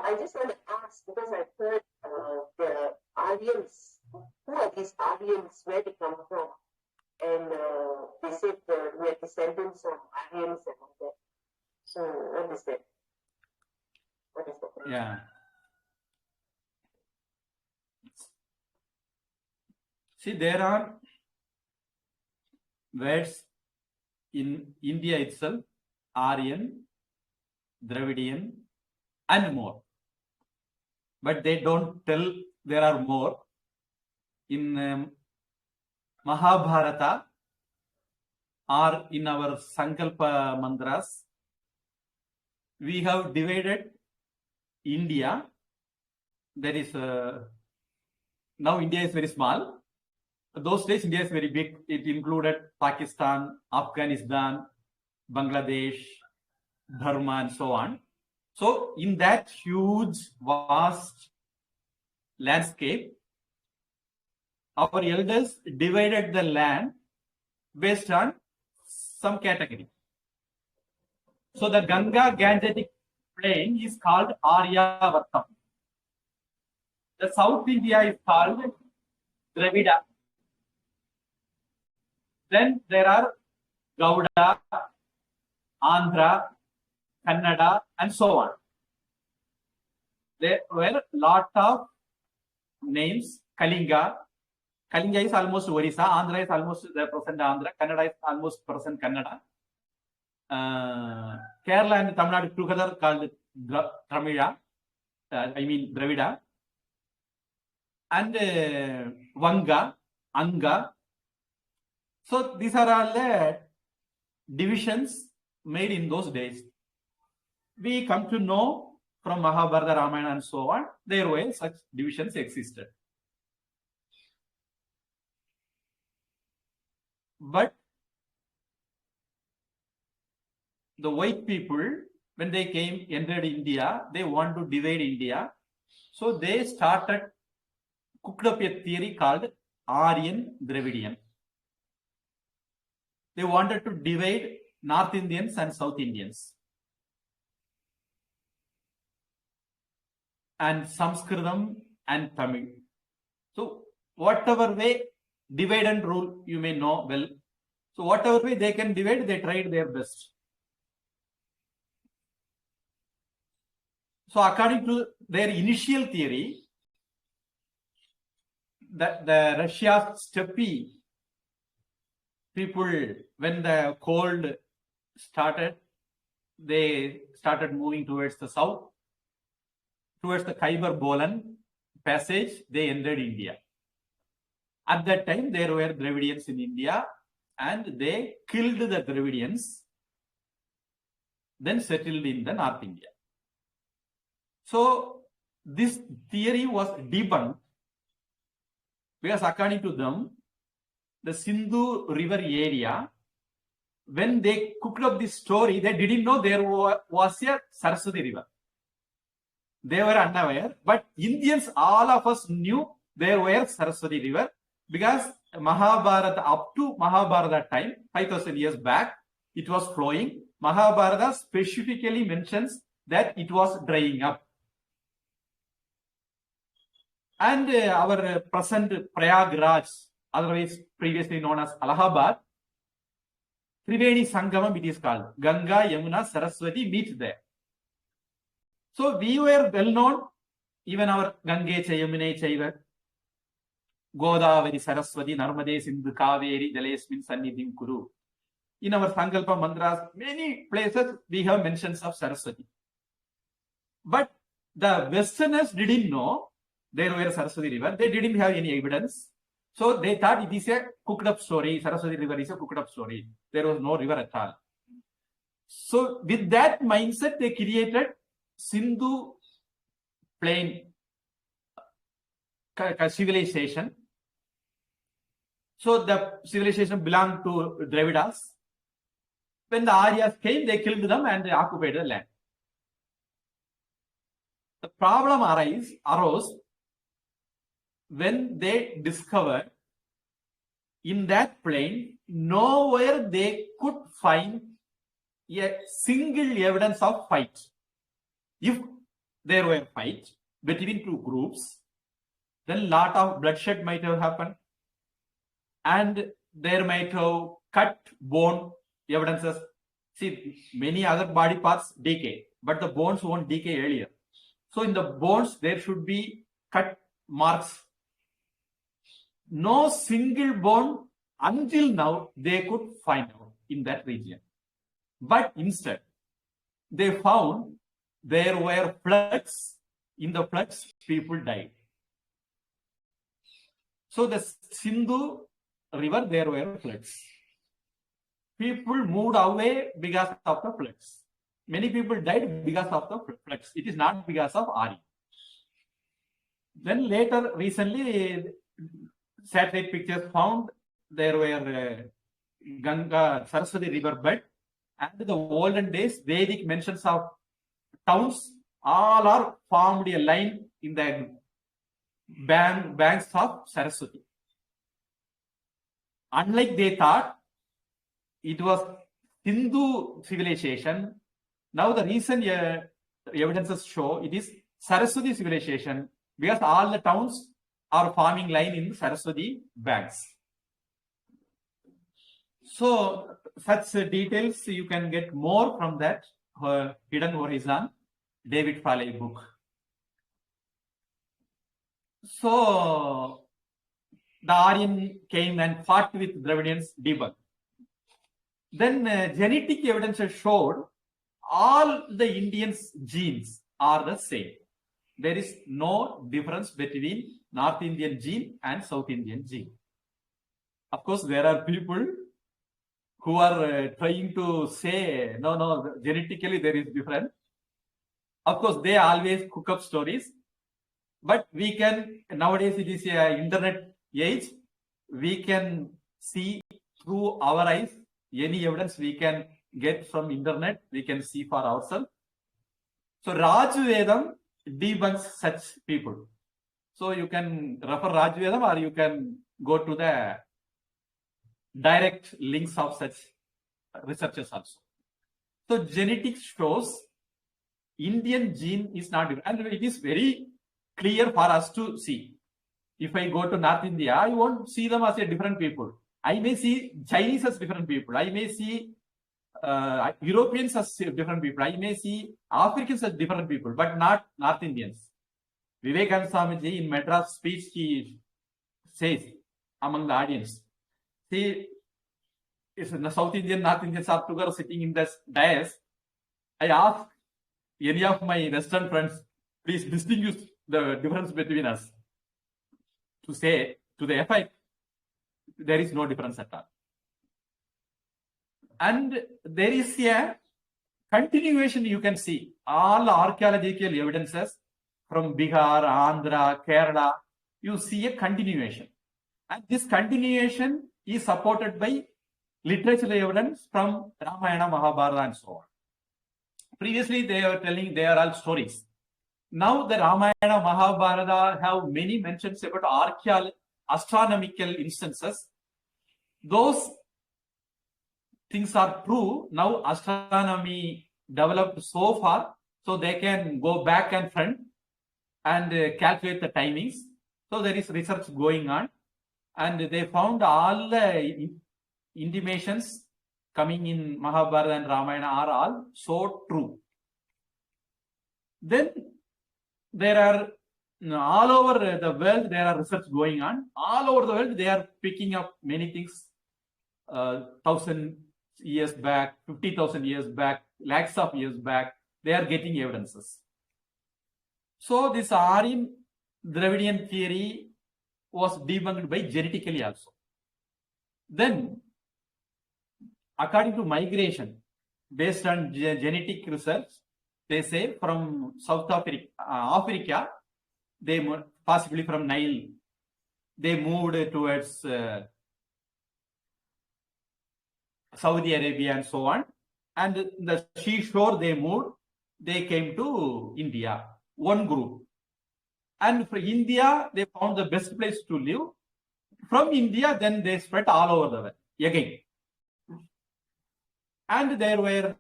I just want to ask, because I've heard the Aryans, who are these Aryans, where they come from? And they said we are descendants of Aryans and all that. So what is that? What is that? Yeah. See, there are words in India itself, Aryan, Dravidian, and more. But they don't tell there are more. In Mahabharata or in our Sankalpa mantras, we have divided India. There is now India is very small. Those days India is very big. It included Pakistan, Afghanistan, Bangladesh, Burma, and so on. So in that huge, vast landscape, our elders divided the land based on some category. So the Ganga Gangetic plain is called Aryavartam. The South India is called Dravida. Then there are Gouda, Andra, Kannada, and so on. There were a lot of names. Kalinga. Kalinga is almost Odisa. Andra is almost the present Andhra. Kannada is almost present Kannada. Kerala and Tamil Nadu together called Dravida. Dravida. And Wanga, Anga. So these are all the divisions made in those days. We come to know from Mahabharata, Ramayana, and so on, there were such divisions existed. But the white people, when they entered India, they want to divide India. So they cooked up a theory called Aryan Dravidian. They wanted to divide North Indians and South Indians. And Sanskritam and Tamil. So whatever way, divide and rule, you may know well. So whatever way they can divide, they tried their best. So according to their initial theory, the Russia's steppe people, when the cold started, they started moving towards the south. Towards the Khyber-Bolan passage, they entered India. At that time, there were Dravidians in India, and they killed the Dravidians, then settled in the North India. So this theory was debunked because according to them, the Sindhu river area, when they cooked up this story, they didn't know there was a Saraswati river. They were unaware, but Indians, all of us knew there were Saraswati river because Mahabharata, up to Mahabharata time, 5,000 years back, it was flowing. Mahabharata specifically mentions that it was drying up. And our present Prayagraj, otherwise previously known as Allahabad, Triveni Sangamam it is called. Ganga, Yamuna, Saraswati meet there. So we were well known, even our Gange Chayamune Chaiva, Godavari, Saraswati, Narmade, Sindhu, Kaveri, Jalesmin, Sannidhim, Kuru. In our Sankalpa mantras, many places we have mentions of Saraswati. But the Westerners didn't know there were Saraswati river. They didn't have any evidence. So they thought it is a cooked up story. Saraswati river is a cooked up story. There was no river at all. So with that mindset, they created Sindhu plain civilization. So the civilization belonged to Dravidas. When the Aryans came, they killed them and they occupied the land. The problem arose when they discovered in that plain, nowhere they could find a single evidence of fight. If there were fights between two groups. Then lot of bloodshed might have happened, and there might have cut bone evidences. See, many other body parts decay, but the bones won't decay earlier. So in the bones, there should be cut marks. No single bone until now they could find out in that region. But instead, they found there were floods. In the floods, people died. So the Sindhu river, there were floods. People moved away because of the floods. Many people died because of the floods. It is not because of Aryan. Then later, recently, satellite pictures found there were Ganga, Saraswati river bed, and the olden days, Vedic mentions of towns, all are formed a line in the banks of Saraswati. Unlike they thought, it was Hindu civilization. Now the recent evidences show it is Saraswati civilization because all the towns are forming line in the Saraswati banks. So such details you can get more from that Hidden Horizon, David Farley book. So the Aryan came and fought with Dravidians, debunked. Then genetic evidence showed all the Indians' genes are the same. There is no difference between North Indian gene and South Indian gene. Of course, there are people who are trying to say, no, genetically there is difference. Of course, they always cook up stories. But we can, nowadays it is an internet age, we can see through our eyes any evidence we can get from internet, we can see for ourselves. So Rajvedam debunks such people. So you can refer Rajvedam or you can go to the direct links of such researchers also. So genetics shows Indian gene is not different, and it is very clear for us to see. If I go to North India, I won't see them as a different people. I may see Chinese as different people. I may see Europeans as different people. I may see Africans as different people, but not North Indians. Vivekananda Swamiji in Madras speech, he says among the audience, see, if the South Indian, North Indians are together sitting in this dais, I ask any of my Western friends, please distinguish the difference between us. To say, to the effect, there is no difference at all. And there is a continuation you can see. All archaeological evidences from Bihar, Andra, Kerala, you see a continuation. And this continuation is supported by literature evidence from Ramayana, Mahabharata and so on. Previously, they were telling they are all stories. Now the Ramayana, Mahabharata have many mentions about astronomical instances. Those things are true. Now astronomy developed so far, so they can go back and front and calculate the timings. So there is research going on, and they found all the intimations coming in Mahabharata and Ramayana are all so true. Then there are all over the world, there are research going on. All over the world, they are picking up many things 1,000 years back, 50,000 years back, lakhs of years back. They are getting evidences. So this Aryan Dravidian theory was debunked by genetically also. Then, according to migration, based on genetic research, they say from South Africa, they possibly from Nile, they moved towards Saudi Arabia and so on. And the seashore they moved, they came to India, one group. And for India, they found the best place to live. From India, then they spread all over the world again. And there were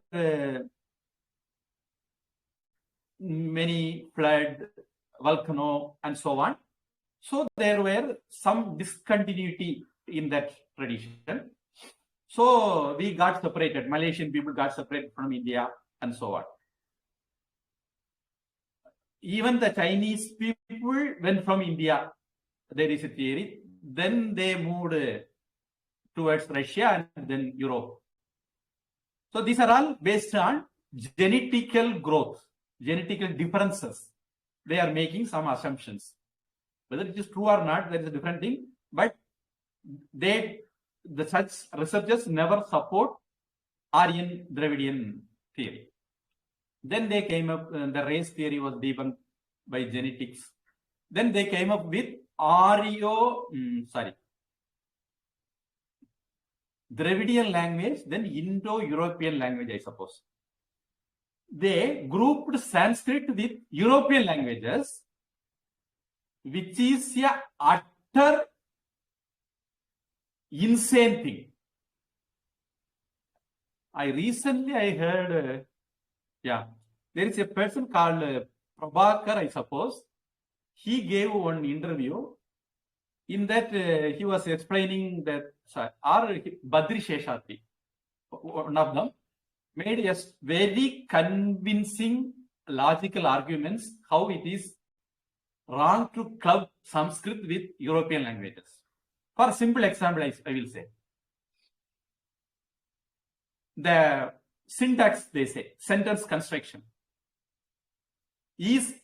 many flood, volcano, and so on. So there were some discontinuity in that tradition. So we got separated. Malaysian people got separated from India and so on. Even the Chinese people went from India. There is a theory. Then they moved towards Russia and then Europe. So these are all based on genetical growth, genetical differences. They are making some assumptions. Whether it is true or not, that is a different thing. But such researchers never support Aryan Dravidian theory. Then they came up, the race theory was debunked by genetics. Then they came up with Dravidian language, then Indo-European language, I suppose. They grouped Sanskrit with European languages, which is a utter insane thing. I heard, there is a person called Prabhakar, I suppose. He gave one interview. In that, he was explaining that, Badri Sheshatri, one of them, made a very convincing logical arguments how it is wrong to club Sanskrit with European languages. For a simple example, I will say. The syntax, they say, sentence construction, is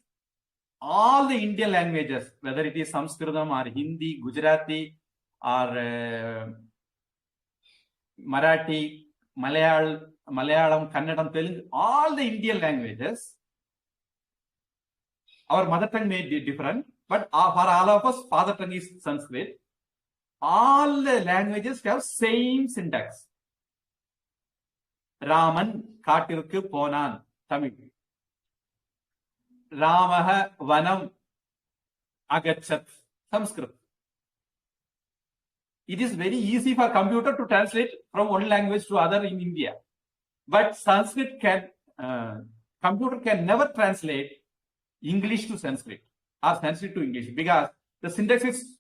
all the Indian languages, whether it is Sanskritam or Hindi, Gujarati, or Marathi, Malayalam, Kannada, Telugu, all the Indian languages, our mother tongue may be different, but for all of us, father tongue is Sanskrit. All the languages have same syntax. Raman Katirku Ponan, Tamil. Ramaha Vanam Agachat, Sanskrit. It is very easy for computer to translate from one language to other in India. But computer can never translate English to Sanskrit or Sanskrit to English, because the syntax is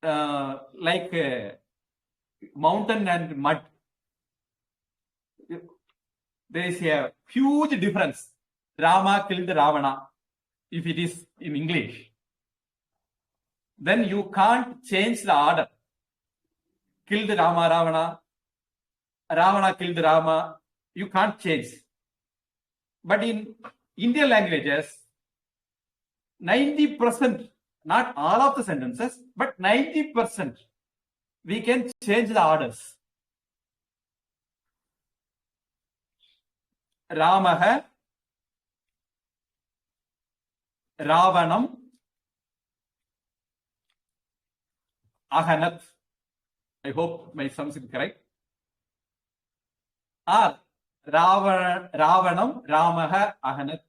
like mountain and mud. There is a huge difference. Rama killed Ravana, if it is in English. Then you can't change the order. Killed Rama, Ravana. Ravana killed Rama. You can't change. But in Indian languages, 90%, not all of the sentences, but 90%, we can change the orders. Ramaha, Ravanam, Ahanat. I hope my sums is correct. Or Ravanam, Ramaha, Ahanat.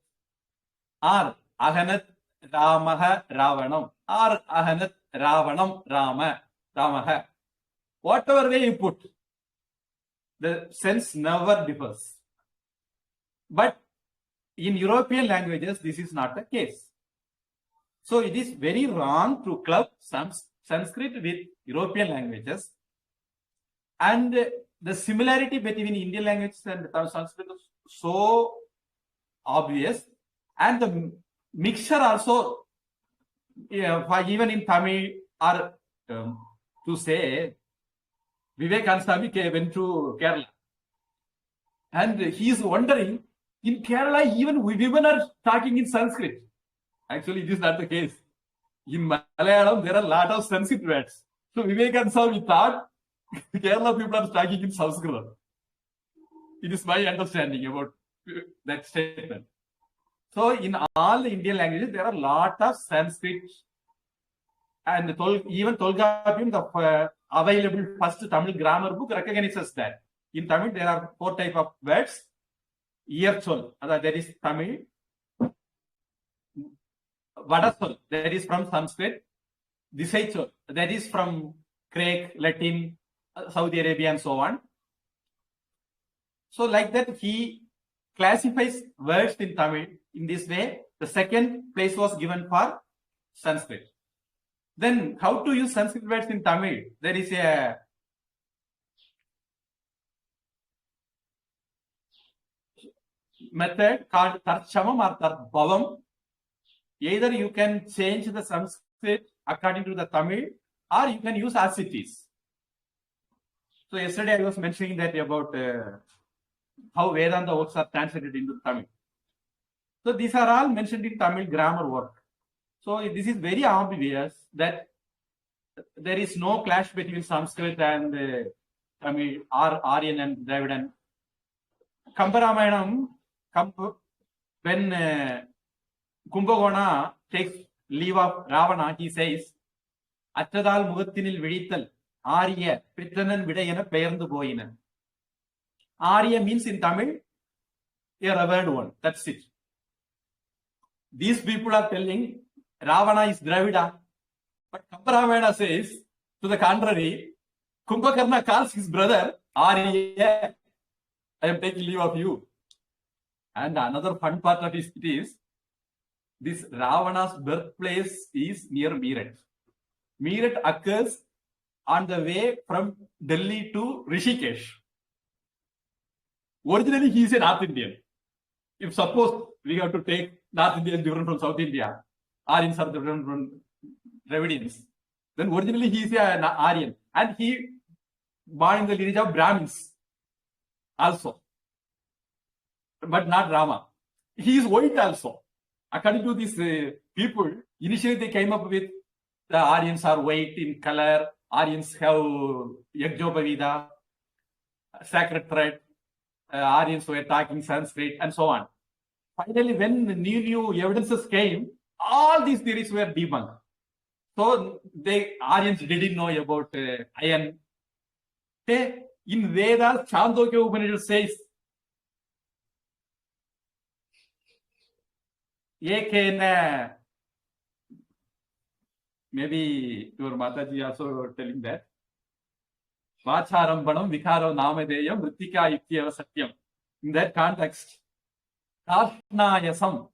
Or Ahanat, Ramaha, Ravanam. Or Ahanat, Ravanam, Ramaha. Whatever way you put, the sense never differs. But in European languages, this is not the case. So it is very wrong to club Sanskrit with European languages. And the similarity between Indian languages and Sanskrit is so obvious. And the mixture also, even in Tamil, or to say, Vivekananda Swami went to Kerala. And he is wondering, in Kerala, even women are talking in Sanskrit. Actually, it is not the case. In Malayalam, there are a lot of Sanskrit words. So Vivekananda Swami thought Kerala people are talking in Sanskrit. It is my understanding about that statement. So in all the Indian languages, there are a lot of Sanskrit. And even Tolkappiyam, the available first Tamil grammar book, recognizes that. In Tamil, there are 4 types of words. Iyarchol, that is Tamil. Vadasol, that is from Sanskrit. Disaichol, that is from Greek, Latin, Saudi Arabia, and so on. So like that, he classifies words in Tamil in this way. The second place was given for Sanskrit. Then how to use Sanskrit words in Tamil? There is a method called Tarchamam or Tarbhavam. Either you can change the Sanskrit according to the Tamil, or you can use as it is. So yesterday I was mentioning that about how Vedanta works are translated into Tamil. So these are all mentioned in Tamil grammar work. So this is very obvious that there is no clash between Sanskrit and Tamil or Aryan and Dravidian. Kambaramayanam, when Kumbhagona takes leave of Ravana, he says, Attadal Mugathinil Vidital, Arya, Pritanan Vidayana Payarndu Boyina. Arya means in Tamil, a revered one. That's it. These people are telling Ravana is Dravida. But Kambaramana says, to the contrary, Kumbhakarna calls his brother Arya. I am taking leave of you. And another fun part of it is, this Ravana's birthplace is near Meerut. Meerut occurs on the way from Delhi to Rishikesh. Originally, he is a North Indian. If suppose we have to take North Indians different from South India, Aryans are different from Dravidians, then originally he is an Aryan. And he born in the lineage of Brahmins also. But not Rama. He is white also. According to these people, initially they came up with the Aryans are white in color, Aryans have Yajnopavida, sacred thread, Aryans were talking Sanskrit, and so on. Finally, when new evidences came, all these theories were debunked. So the Aryans didn't know about Aryan. In Vedas, Chandogya Upanishad says, maybe your Mataji also telling that. Vacharambanam Vikaro Namadeyam Ritika Ityava Satyam. In that context, Karshnayasam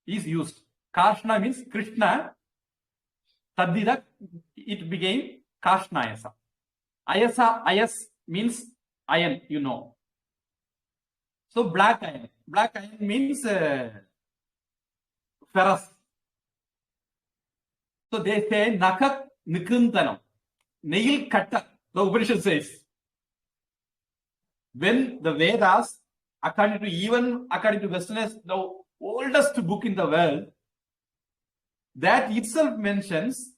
is used. Karshna means Krishna. Tadida, it became Karshnayasa. Ayas means iron, you know. So black iron. Black iron means ferrous. So they say Nakak Nikuntanam. Nail cutter. The Upanishad says. When the Vedas, according to Westerners, the oldest book in the world, that itself mentions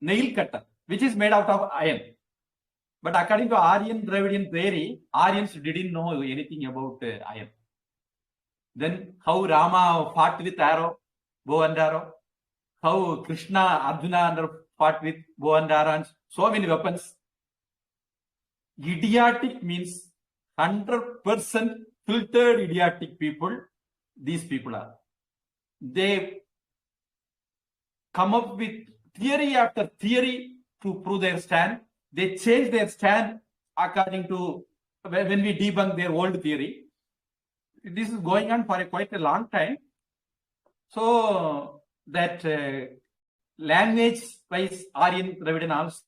nail cutter, which is made out of iron. But according to Aryan Dravidian theory, Aryans didn't know anything about iron. Then how Rama fought with arrow, bow and arrow, how Krishna, Arjuna fought with bow and arrow, and so many weapons. Idiotic means 100% filtered idiotic people. These people are. They come up with theory after theory to prove their stand. They change their stand according to when we debunk their old theory. This is going on for quite a long time. So that language-wise Aryan Dravidian also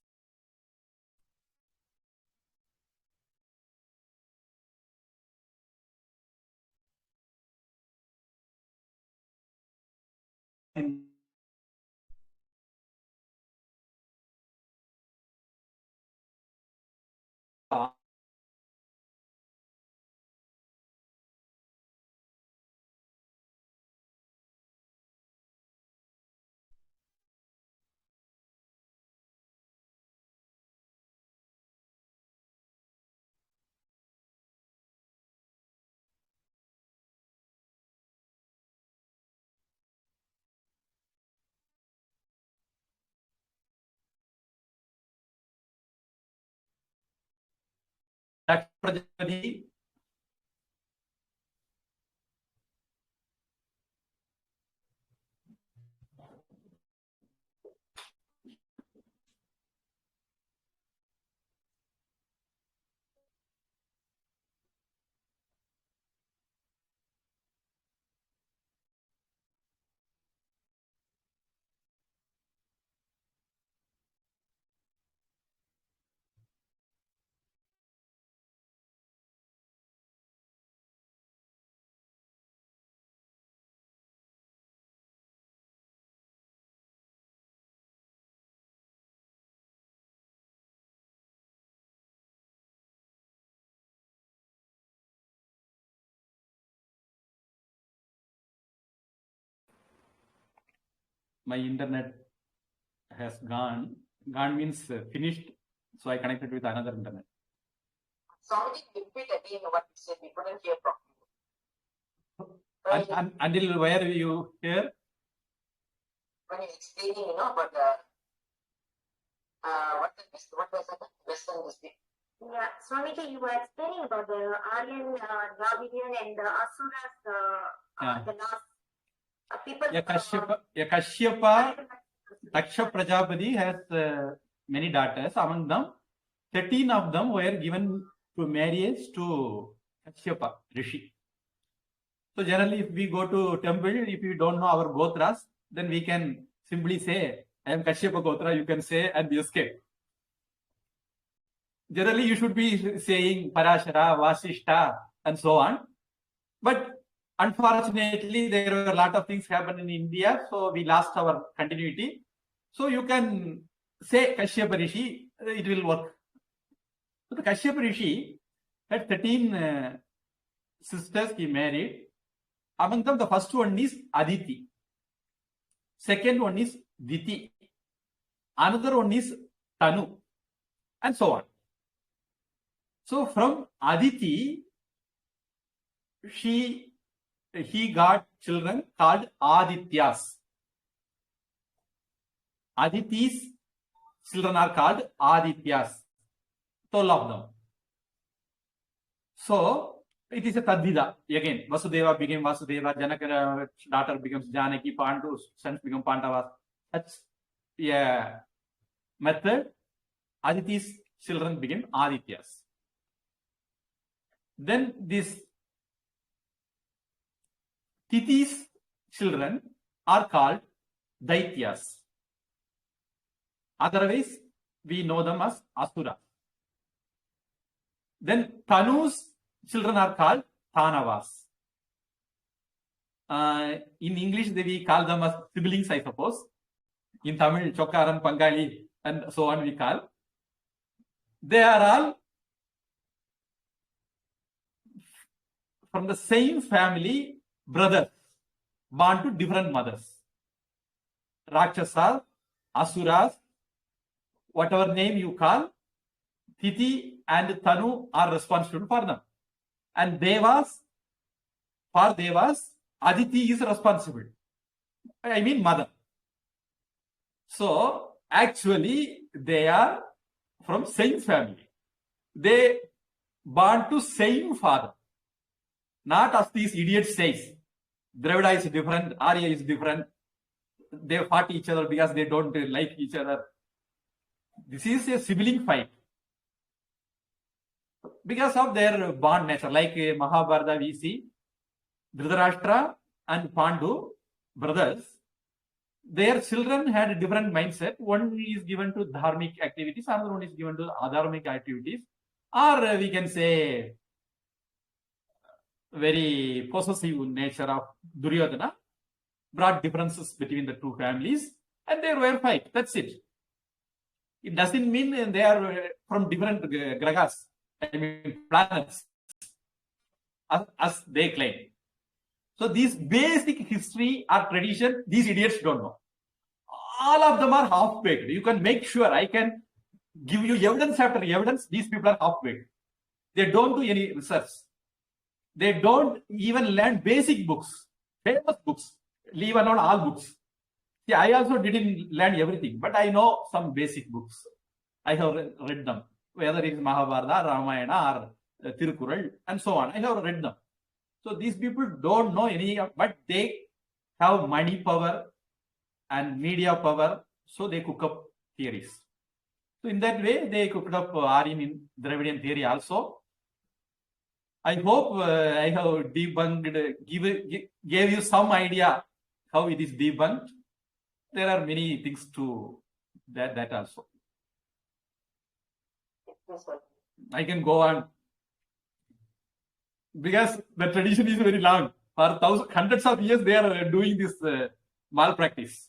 Prajapati. my internet has gone. Gone means finished. So I connected with another internet. Somebody repeat again what you said. We couldn't hear properly. Until where you hear? When you're explaining, about what was that? Western district. Yeah, Swamiji, you were explaining about the Aryan, Dravidian, and the Asuras, the last people. Kashyapa, Taksha Prajapati has many daughters. Among them, 13 of them were given to marriage to Kashyapa Rishi. So generally, if we go to temple, if you don't know our Gotras, then we can simply say, I am Kashyapa Gotra, you can say, and we escape. Generally, you should be saying Parashara, Vasishta, and so on. But unfortunately, there were a lot of things happen in India, so we lost our continuity. So you can say Kashyapa Rishi, it will work. So the Kashyapa Rishi had 13 sisters he married. Among them, the first one is Aditi. Second one is Diti. Another one is Tanu. And so on. So from Aditi, he got children called Adityas. Aditi's children are called Adityas. 12 of them. So it is a Tadvida. Again, Vasudeva became Vasudeva, Janaka's daughter becomes Janaki, Pandu's sons become Pandavas. That's a method. Aditi's children became Adityas. Then this Titi's children are called Daityas. Otherwise, we know them as Asura. Then Tanu's children are called Tanavas. In English, we call them as siblings, I suppose. In Tamil, Chokkaran, Pangali, and so on we call. They are all from the same family, brothers, born to different mothers. Rakshasas, Asuras, whatever name you call, Titi and Tanu are responsible for them. And Devas, for Devas, Aditi is responsible. I mean mother. So, actually, they are from same family. They born to same father. Not as these idiots says. Dravida is different, Arya is different. They fought each other because they don't like each other. This is a sibling fight. Because of their bond nature, like Mahabharata we see, Dhritarashtra and Pandu, brothers, their children had a different mindset. One is given to dharmic activities, another one is given to adharmic activities, or we can say very possessive nature of Duryodhana brought differences between the two families, and there were fight. That's it. It doesn't mean they are from different gragas, I mean planets, as they claim. So these basic history or tradition, these idiots don't know. All of them are half-baked. You can make sure, I can give you evidence after evidence, these people are half-baked. They don't do any research. They don't even learn basic books, famous books, leave alone all books. See, I also didn't learn everything, but I know some basic books. I have read them, whether it is Mahabharata, Ramayana, or Tirukural, and so on. I have read them. So these people don't know any, but they have money power and media power, so they cook up theories. So in that way, they cooked up Aryan in Dravidian theory also. I hope I have debunked, gave you some idea how it is debunked. There are many things to that also. I can go on. Because the tradition is very long. For hundreds of years, they are doing this malpractice.